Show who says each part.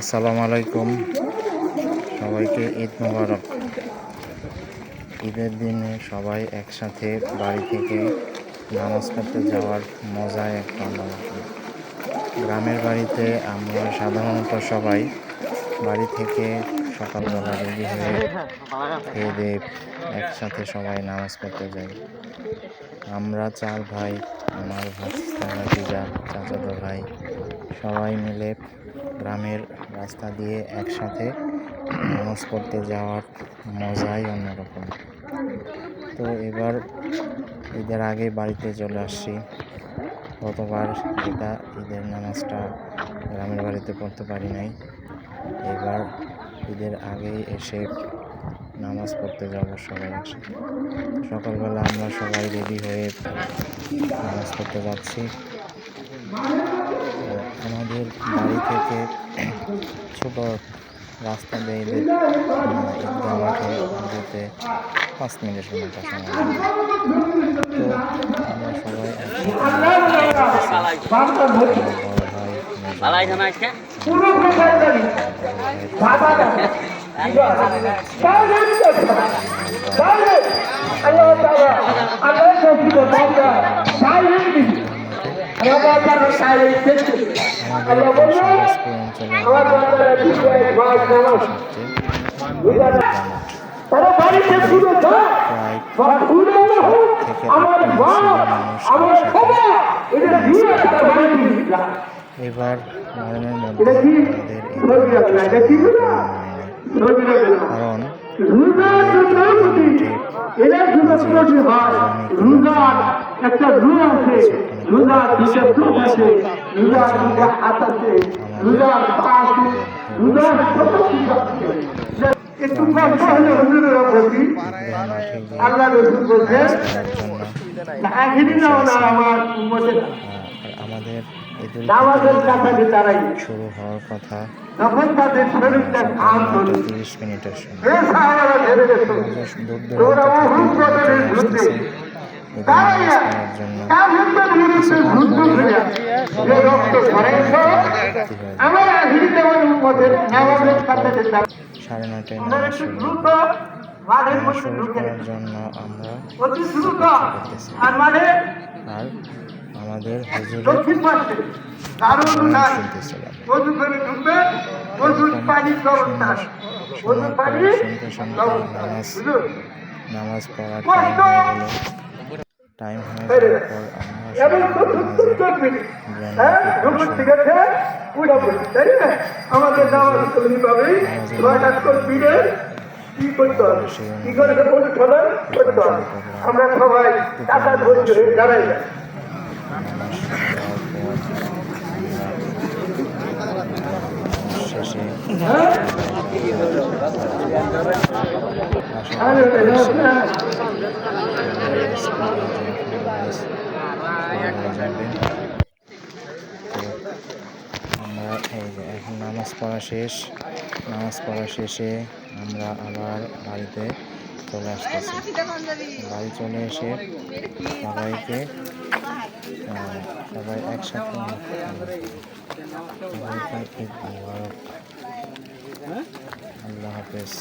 Speaker 1: আসসালামু আলাইকুম, সবাইকে ঈদ মোবারক। ঈদের দিনে সবাই একসাথে বাড়ি থেকে নামাজ পড়তে যাওয়ার মজাই একটা অন্যরকম। গ্রামের বাড়িতে আমরা সাধারণত সবাই বাড়ি থেকে সকালবেলা রেডি হয়ে খেয়ে দিয়ে একসাথে সবাই নামাজ পড়তে যাই। আমরা 4 ভাই, আমার ভাতিজা, চাচাতো ভাই সবাই মিলে গ্রামের রাস্তা দিয়ে একসাথে নামাজ পড়তে যাওয়ার মজাই অন্যরকম। তো এবার ঈদের আগে বাড়িতে চলে আসছি। গতবার ঈদের নামাজটা গ্রামের বাড়িতে পড়তে পারি নাই। এবার ঈদের আগেই এসে নামাজ পড়তে যাব সবাই একসাথে। সকালবেলা আমরা সবাই রেডি হয়ে নামাজ পড়তে যাচ্ছি। আমাদের বাড়ি থেকে ছোট রাস্তা দিয়ে ঈদগাহ মাঠে যেতে 5 মিনিটের মতো সময় লাগে। তো আমরা সবাই এবার মরণের মধ্যে কারণ আমাদের শুরু হওয়ার কথা 30 মিনিটের সময়। দূর সাড়ে 9টায় নামাজ শুরু করার জন্য আমরা আর আমাদের হুজুরের নামাজ পড়ার টাইম হয়ে যাওয়ার পর
Speaker 2: আমরা সবাই টাকা ধরে দাঁড়াই
Speaker 1: শেষে আমরা এখন নামাজ পড়া শেষে আমরা আবার বাড়িতে চলে আসতেছি। বাড়ি চলে এসে সবাই একসাথে ঈদ মোবারক। আল্লাহ হাফেজ।